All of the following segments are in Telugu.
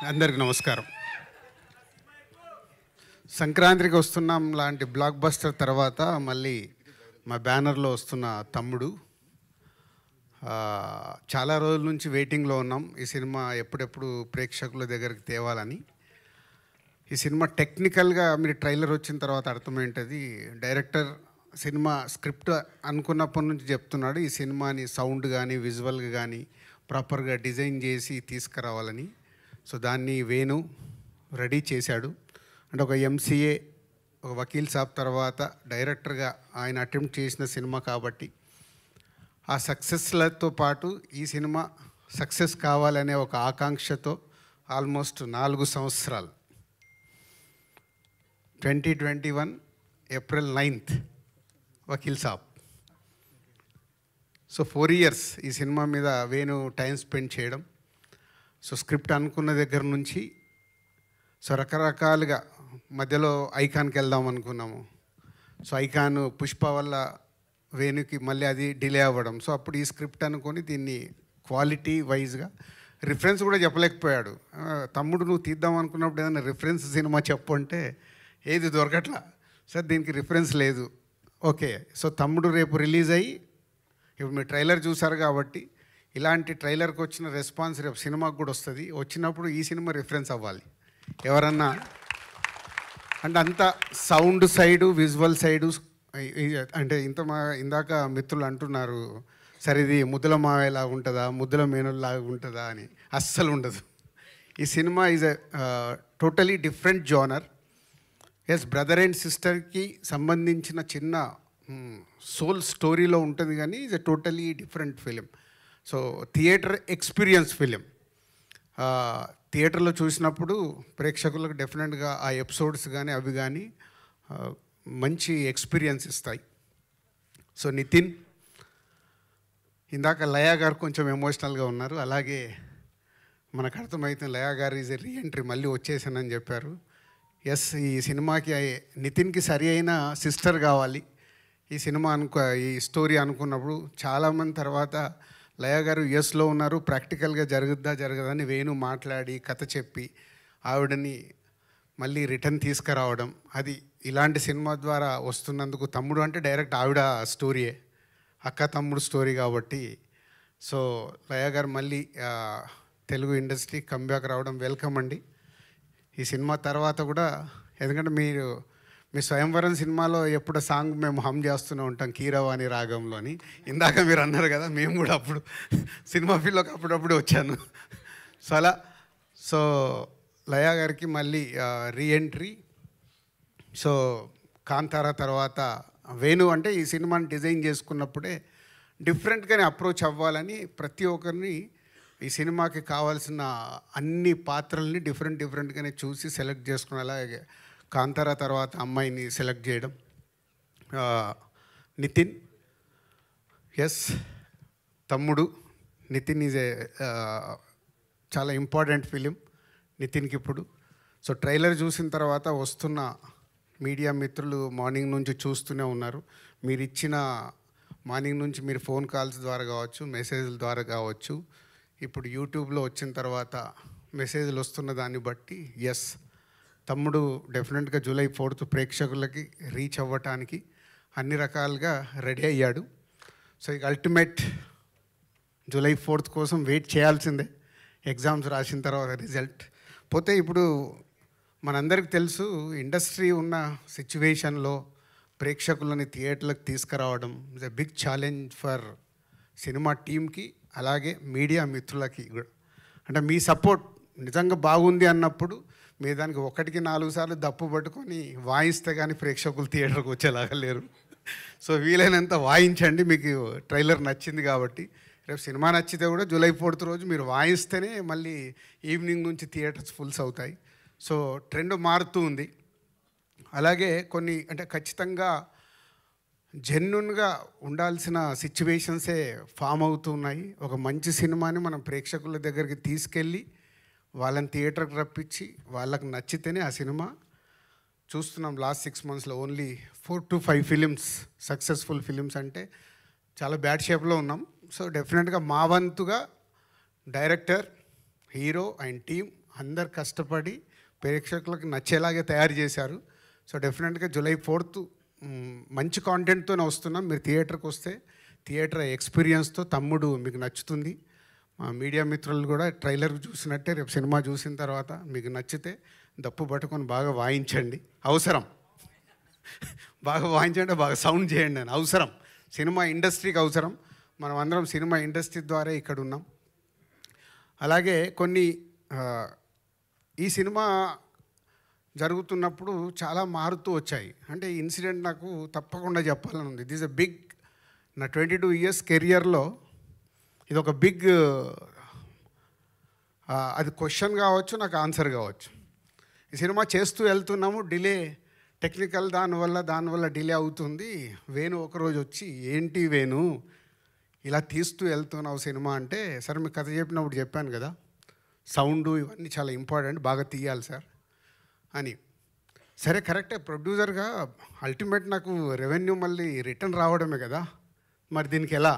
అందరికి నమస్కారం. సంక్రాంతికి వస్తున్నాం లాంటి బ్లాక్ బస్టర్ తర్వాత మళ్ళీ మా బ్యానర్లో వస్తున్న తమ్ముడు. చాలా రోజుల నుంచి వెయిటింగ్లో ఉన్నాం ఈ సినిమా ఎప్పుడెప్పుడు ప్రేక్షకుల దగ్గరికి తేవాలని. ఈ సినిమా టెక్నికల్గా మీరు ట్రైలర్ వచ్చిన తర్వాత అర్థమేంటది, డైరెక్టర్ సినిమా స్క్రిప్ట్ అనుకున్నప్పటి నుంచి చెప్తున్నాడు ఈ సినిమాని సౌండ్ కానీ విజువల్గా కానీ ప్రాపర్గా డిజైన్ చేసి తీసుకురావాలని. సో దాన్ని వేణు రెడీ చేశాడు. అంటే ఒక ఎంసీఏ, ఒక వకీల్ సాబ్ తర్వాత డైరెక్టర్గా ఆయన అటెంప్ట్ చేసిన సినిమా కాబట్టి ఆ సక్సెస్లతో పాటు ఈ సినిమా సక్సెస్ కావాలనే ఒక ఆకాంక్షతో ఆల్మోస్ట్ 4 సంవత్సరాలు 2021 April 9th Vakeel Saab. So 4 years ఈ సినిమా మీద వేణు టైం స్పెండ్ చేయడం. సో స్క్రిప్ట్ అనుకున్న దగ్గర నుంచి సో రకరకాలుగా మధ్యలో ఐకాన్కి వెళ్దాం అనుకున్నాము. సో ఐకాన్ పుష్ప వల్ల వేణుకి మళ్ళీ అది డిలే అవ్వడం. సో అప్పుడు ఈ స్క్రిప్ట్ అనుకొని దీన్ని క్వాలిటీ వైజ్గా రిఫరెన్స్ కూడా చెప్పలేకపోయాడు. తమ్ముడు నువ్వు తీద్దాం అనుకున్నప్పుడు ఏదైనా రిఫరెన్స్ సినిమా చెప్పు అంటే ఏది దొరకట్లా. సార్ దీనికి రిఫరెన్స్ లేదు. ఓకే, సో తమ్ముడు రేపు రిలీజ్ అయ్యి ఇప్పుడు మీరు ట్రైలర్ చూసారు కాబట్టి ఇలాంటి ట్రైలర్కి వచ్చిన రెస్పాన్స్ రేపు సినిమాకి కూడా వస్తుంది. వచ్చినప్పుడు ఈ సినిమా రిఫరెన్స్ అవ్వాలి ఎవరన్నా అంటే అంత సౌండ్ సైడు విజువల్ సైడు. అంటే ఇందాక మిత్రులు అంటున్నారు సరే ఇది ముద్దుల మావేలాగా ఉంటుందా ముద్దుల మేనుల్లాగా ఉంటుందా అని. అస్సలు ఉండదు. ఈ cinema is totally different genre. Yes, brother and సిస్టర్కి సంబంధించిన చిన్న సోల్ స్టోరీలో ఉంటుంది కానీ is a totally different film. So theatre experience film. థియేటర్లో చూసినప్పుడు ప్రేక్షకులకు డెఫినెట్గా ఆ ఎపిసోడ్స్ కానీ అవి కానీ మంచి ఎక్స్పీరియన్స్ ఇస్తాయి. సో నితిన్, ఇందాక లయా గారు కొంచెం ఎమోషనల్గా ఉన్నారు. అలాగే మనకు అర్థమైతే లయా గారు ఈజ్ ఎ రీఎంట్రీ, మళ్ళీ వచ్చేసానని చెప్పారు. ఎస్, ఈ సినిమాకి నితిన్కి సరి అయిన సిస్టర్ కావాలి ఈ సినిమా ఈ స్టోరీ అనుకున్నప్పుడు. చాలామంది తర్వాత లయ గారు యుఎస్లో ఉన్నారు, ప్రాక్టికల్గా జరగదని వేణు మాట్లాడి కథ చెప్పి ఆవిడని మళ్ళీ రిటర్న్ తీసుకురావడం. అది ఇలాంటి సినిమా ద్వారా వస్తున్నందుకు తమ్ముడు అంటే డైరెక్ట్ ఆవిడ స్టోరీయే, అక్క తమ్ముడు స్టోరీ కాబట్టి. సో లయ గారు మళ్ళీ తెలుగు ఇండస్ట్రీ కంబ్యాక్ రావడం వెల్కమ్ అండి. ఈ సినిమా తర్వాత కూడా ఎందుకంటే మీ స్వయంవరం సినిమాలో ఎప్పుడు సాంగ్ మేము హమ్ చేస్తూనే ఉంటాం కీరవాణి రాగంలోని. ఇందాక మీరు అన్నారు కదా, మేము కూడా అప్పుడు సినిమా ఫీల్డ్లోకి అప్పుడప్పుడు వచ్చాను. సో అలా సో లయా గారికి మళ్ళీ రీఎంట్రీ. సో కాంతారా తర్వాత వేణు అంటే ఈ సినిమాని డిజైన్ చేసుకున్నప్పుడే డిఫరెంట్గానే అప్రోచ్ అవ్వాలని ప్రతి ఒక్కరిని ఈ సినిమాకి కావాల్సిన అన్ని పాత్రల్ని డిఫరెంట్గానే చూసి సెలెక్ట్ చేసుకుని అలాగే కాంతారా తర్వాత అమ్మాయిని సెలెక్ట్ చేయడం. నితిన్, ఎస్ తమ్ముడు నితిన్ ఈజ్ ఏ చాలా ఇంపార్టెంట్ ఫిలిం నితిన్కి ఇప్పుడు. సో ట్రైలర్ చూసిన తర్వాత వస్తున్న మీడియా మిత్రులు మార్నింగ్ నుంచి చూస్తూనే ఉన్నారు. మీరు ఇచ్చిన మార్నింగ్ నుంచి మీరు ఫోన్ కాల్స్ ద్వారా కావచ్చు, మెసేజ్ల ద్వారా కావచ్చు, ఇప్పుడు యూట్యూబ్లో వచ్చిన తర్వాత మెసేజ్లు వస్తున్న దాన్ని బట్టి ఎస్ తమ్ముడు డెఫినెట్గా July 4th ప్రేక్షకులకి రీచ్ అవ్వటానికి అన్ని రకాలుగా రెడీ అయ్యాడు. సో ఇక అల్టిమేట్ July 4th కోసం వెయిట్ చేయాల్సిందే. ఎగ్జామ్స్ రాసిన తర్వాత రిజల్ట్ పోతే ఇప్పుడు మనందరికీ తెలుసు ఇండస్ట్రీ ఉన్న సిచ్యువేషన్లో ప్రేక్షకులని థియేటర్లకు తీసుకురావడం is a big challenge for cinema టీమ్కి అలాగే మీడియా మిత్రులకి కూడా. అంటే మీ సపోర్ట్ నిజంగా బాగుంది అన్నప్పుడు మీ దానికి 1కి 4 సార్లు దప్పు పట్టుకొని వాయిస్తే కానీ ప్రేక్షకులు థియేటర్కి వచ్చేలాగా లేరు. సో వీలైనంత వాయించండి. మీకు ట్రైలర్ నచ్చింది కాబట్టి రేపు సినిమా నచ్చితే కూడా July 4th రోజు మీరు వాయిస్తేనే మళ్ళీ ఈవినింగ్ నుంచి థియేటర్స్ ఫుల్స్ అవుతాయి. సో ట్రెండ్ మారుతూ ఉంది. అలాగే కొన్ని అంటే ఖచ్చితంగా జెన్యున్గా ఉండాల్సిన సిచ్యువేషన్సే ఫామ్ అవుతున్నాయి. ఒక మంచి సినిమాని మనం ప్రేక్షకుల దగ్గరికి తీసుకెళ్ళి వాళ్ళని థియేటర్కి రప్పించి వాళ్ళకి నచ్చితేనే ఆ సినిమా చూస్తున్నాం. లాస్ట్ 6 monthsలో only 4 to 5 films successful films అంటే చాలా బ్యాడ్ షేప్లో ఉన్నాం. సో డెఫినెట్గా మా వంతుగా డైరెక్టర్, హీరో అండ్ టీమ్ అందరు కష్టపడి ప్రేక్షకులకు నచ్చేలాగే తయారు చేశారు. సో డెఫినెట్గా జూలై 4th మంచి కాంటెంట్తోనే వస్తున్నాం. మీరు థియేటర్కి వస్తే థియేటర్ ఎక్స్పీరియన్స్తో తమ్ముడు మీకు నచ్చుతుంది. మా మీడియా మిత్రులు కూడా ట్రైలర్ చూసినట్టే రేపు సినిమా చూసిన తర్వాత మీకు నచ్చితే దప్పు పట్టుకొని బాగా వాయించండి. అవసరం బాగా వాయించండి, బాగా సౌండ్ చేయండి అని అవసరం. సినిమా ఇండస్ట్రీకి అవసరం. మనం అందరం సినిమా ఇండస్ట్రీ ద్వారా ఇక్కడ ఉన్నాం. అలాగే కొన్ని ఈ సినిమా జరుగుతున్నప్పుడు చాలా మారుతూ వచ్చాయి. అంటే ఈ ఇన్సిడెంట్ నాకు తప్పకుండా చెప్పాలని ఉంది. దిస్ ఎ బిగ్, నా 22 years కెరియర్లో ఇది ఒక బిగ్, అది క్వశ్చన్ కావచ్చు, నాకు ఆన్సర్ కావచ్చు. ఈ సినిమా చేస్తూ వెళ్తున్నాము, డిలే టెక్నికల్ దానివల్ల డిలే అవుతుంది. వేణు ఒకరోజు వచ్చి, ఏంటి వేణు ఇలా తీస్తూ వెళ్తున్నావు సినిమా అంటే, సార్ మీకు కథ చెప్పినప్పుడు చెప్పాను కదా, సౌండు ఇవన్నీ చాలా ఇంపార్టెంట్, బాగా తీయాలి సార్ అని. సరే కరెక్టే, ప్రొడ్యూసర్గా అల్టిమేట్ నాకు రెవెన్యూ మళ్ళీ రిటర్న్ రావడమే కదా, మరి దీనికి ఎలా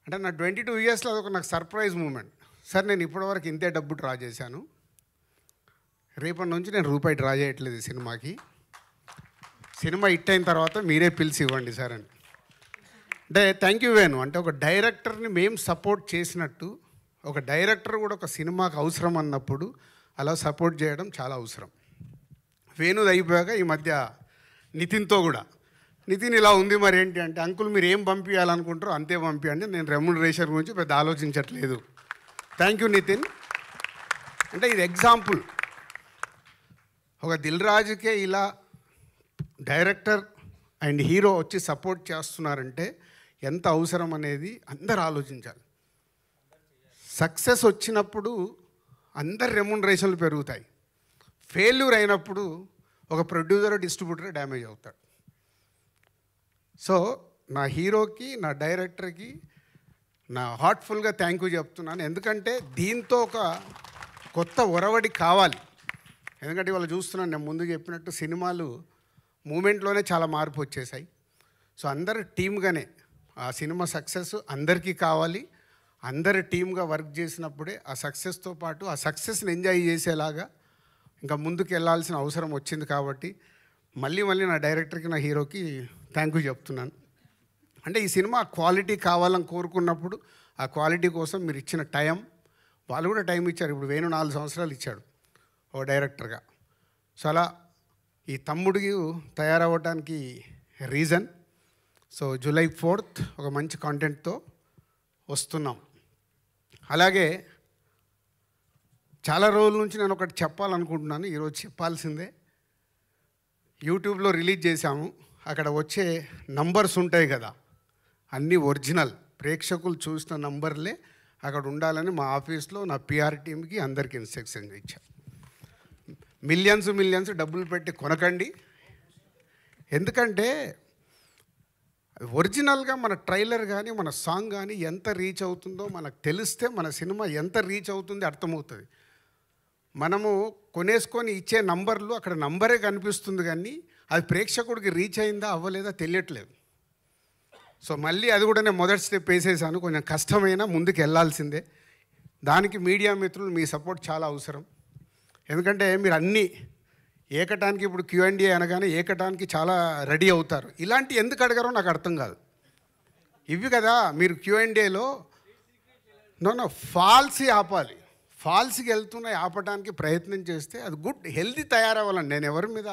అంటే నా 22 yearsలో అదొక నాకు సర్ప్రైజ్ మూమెంట్. సార్ నేను ఇప్పటివరకు ఇంతే డబ్బు డ్రా చేశాను, రేపటి నుంచి నేను రూపాయి డ్రా చేయట్లేదు ఈ సినిమాకి, సినిమా హిట్ అయిన తర్వాత మీరే పిలిచి ఇవ్వండి సార్ అని. అంటే థ్యాంక్ యూ వేణు. అంటే ఒక డైరెక్టర్ని మేము సపోర్ట్ చేసినట్టు ఒక డైరెక్టర్ కూడా ఒక సినిమాకి అవసరం అన్నప్పుడు అలా సపోర్ట్ చేయడం చాలా అవసరం. వేణుది అయిపోయాక ఈ మధ్య నితిన్తో కూడా, నితిన్ ఇలా ఉంది మరి ఏంటి అంటే, అంకుల్ మీరు ఏం పంపించాలనుకుంటారో అంతే పంపించండి, నేను రెమ్యునరేషన్ గురించి పెద్ద ఆలోచించట్లేదు. Thank you Nitin. అంటే ఇది ఎగ్జాంపుల్. ఒక దిల్ రాజుకే ఇలా డైరెక్టర్ అండ్ హీరో వచ్చి సపోర్ట్ చేస్తున్నారంటే ఎంత అవసరం అనేది అందరు ఆలోచించాలి. సక్సెస్ వచ్చినప్పుడు అందరు రెమ్యునరేషన్లు పెరుగుతాయి. ఫెయిల్యూర్ అయినప్పుడు ఒక ప్రొడ్యూసర్ డిస్ట్రిబ్యూటర్ డ్యామేజ్ అవుతాడు. సో నా హీరోకి, నా డైరెక్టర్కి నా హార్ట్ఫుల్గా థ్యాంక్ యూ చెప్తున్నాను. ఎందుకంటే దీంతో ఒక కొత్త ఒరవడి కావాలి. ఎందుకంటే వాళ్ళు చూస్తున్నాను, నేను ముందు చెప్పినట్టు సినిమాలు మూమెంట్లోనే చాలా మార్పు వచ్చేసాయి. సో అందరు టీమ్గానే ఆ సినిమా సక్సెస్ అందరికీ కావాలి. అందరు టీమ్గా వర్క్ చేసినప్పుడే ఆ సక్సెస్తో పాటు ఆ సక్సెస్ని ఎంజాయ్ చేసేలాగా ఇంకా ముందుకు వెళ్ళాల్సిన అవసరం వచ్చింది. కాబట్టి మళ్ళీ నా డైరెక్టర్కి, నా హీరోకి థ్యాంక్ యూ చెప్తున్నాను. అంటే ఈ సినిమా క్వాలిటీ కావాలని కోరుకున్నప్పుడు ఆ క్వాలిటీ కోసం మీరు ఇచ్చిన టైం, వాళ్ళు కూడా టైం ఇచ్చారు. ఇప్పుడు వేణు 4 సంవత్సరాలు ఇచ్చాడు ఓ డైరెక్టర్గా. సో అలా ఈ తమ్ముడికి తయారవ్వడానికి రీజన్. సో జూలై 4th ఒక మంచి కాంటెంట్తో వస్తున్నాం. అలాగే చాలా రోజుల నుంచి నేను ఒకటి చెప్పాలనుకుంటున్నాను, ఈరోజు చెప్పాల్సిందే. యూట్యూబ్లో రిలీజ్ చేశాము, అక్కడ వచ్చే నంబర్స్ ఉంటాయి కదా, అన్నీ ఒరిజినల్, ప్రేక్షకులు చూసిన నంబర్లే అక్కడ ఉండాలని మా ఆఫీస్లో నా పిఆర్ టీమ్కి అందరికీ ఇన్స్ట్రక్షన్ ఇచ్చాను. మిలియన్స్ డబ్బులు పెట్టి కొనకండి. ఎందుకంటే ఒరిజినల్గా మన ట్రైలర్ కానీ మన సాంగ్ కానీ ఎంత రీచ్ అవుతుందో మనకు తెలిస్తే మన సినిమా ఎంత రీచ్ అవుతుంది అర్థమవుతుంది. మనము కొనేసుకొని ఇచ్చే నంబర్లు అక్కడ నంబరే కనిపిస్తుంది, కానీ అది ప్రేక్షకుడికి రీచ్ అయిందా అవ్వలేదా తెలియట్లేదు. సో మళ్ళీ అది కూడా నేను మొదటి స్టెప్ వేసేసాను. కొంచెం కష్టమైనా ముందుకు వెళ్ళాల్సిందే. దానికి మీడియా మిత్రులు మీ సపోర్ట్ చాలా అవసరం. ఎందుకంటే మీరు అన్నీ ఏకటానికి, ఇప్పుడు Q&A అనగానే ఏకటానికి చాలా రెడీ అవుతారు. ఇలాంటి ఎందుకు అడగారో నాకు అర్థం కాదు. ఇవి కదా మీరు Q&Aలో ఫాల్సీ ఆపాలి. ఫాల్స్కి వెళ్తున్నాయి ఆపడానికి ప్రయత్నం చేస్తే అది గుడ్ హెల్దీ తయారవ్వాలండి. నేను ఎవరి మీద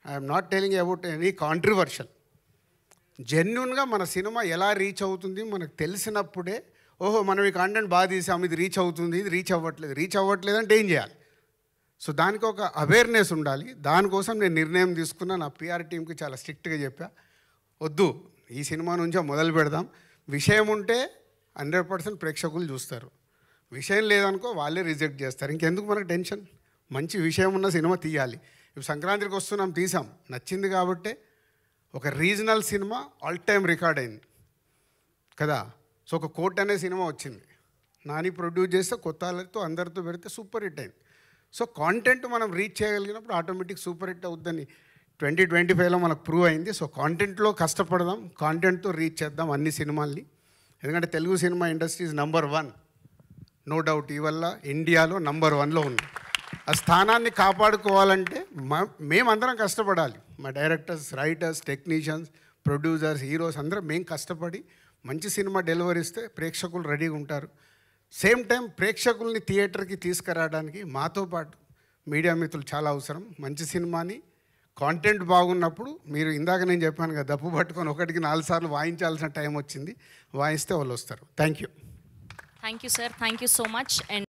I'm not telling about any controversial. జెన్యున్గా మన సినిమా ఎలా రీచ్ అవుతుంది మనకు తెలిసినప్పుడే, ఓహో మనం ఈ కాంటెంట్ బాగా తీసాము, ఇది రీచ్ అవుతుంది, ఇది రీచ్ అవ్వట్లేదు అంటే ఏం చేయాలి? సో దానికి ఒక అవేర్నెస్ ఉండాలి. దానికోసం నేను నిర్ణయం తీసుకున్నా. నా పిఆర్ టీంకి చాలా స్ట్రిక్ట్గా చెప్పా, వద్దు ఈ సినిమా నుంచే మొదలు పెడదాం. విషయం ఉంటే 100% ప్రేక్షకులు చూస్తారు, విషయం లేదనుకో వాళ్ళే రిజెక్ట్ చేస్తారు. ఇంకెందుకు మనకు టెన్షన్? మంచి విషయం ఉన్న సినిమా తీయాలి. ఇప్పుడు సంక్రాంతికి వస్తున్నాం, తీసాం, నచ్చింది కాబట్టే ఒక regional cinema all time record అయింది కదా. సో ఒక కోట్ అనే సినిమా వచ్చింది, నాని ప్రొడ్యూస్ చేస్తే కొత్త వాళ్ళతో అందరితో పెడితే సూపర్ హిట్ అయింది. సో కాంటెంట్ మనం రీచ్ చేయగలిగినప్పుడు ఆటోమేటిక్ సూపర్ హిట్ అవుద్దని 2025లో మనకు ప్రూవ్ అయింది. సో కాంటెంట్లో కష్టపడదాం, కాంటెంట్తో రీచ్ చేద్దాం అన్ని సినిమాల్ని. ఎందుకంటే Telugu cinema industry is number 1. No doubt ఈ వల్ల ఇండియాలో నంబర్ 1లో ఉన్నాం. ఆ స్థానాన్ని కాపాడుకోవాలంటే మేమందరం కష్టపడాలి. మా directors, writers, technicians, producers, heroes అందరం మేము కష్టపడి మంచి సినిమా డెలివరీ ఇస్తే ప్రేక్షకులు రెడీగా ఉంటారు. సేమ్ టైం ప్రేక్షకుల్ని థియేటర్కి తీసుకురావడానికి మాతో పాటు మీడియా మిత్రులు చాలా అవసరం. మంచి సినిమాని కాంటెంట్ బాగున్నప్పుడు మీరు ఇందాక నేను చెప్పాను కదా, దప్పు పట్టుకొని 1కి 4 సార్లు వాయించాల్సిన టైం వచ్చింది. వాయిస్తే వాళ్ళు వస్తారు. Thank you. Thank you, sir. Thank you so much. And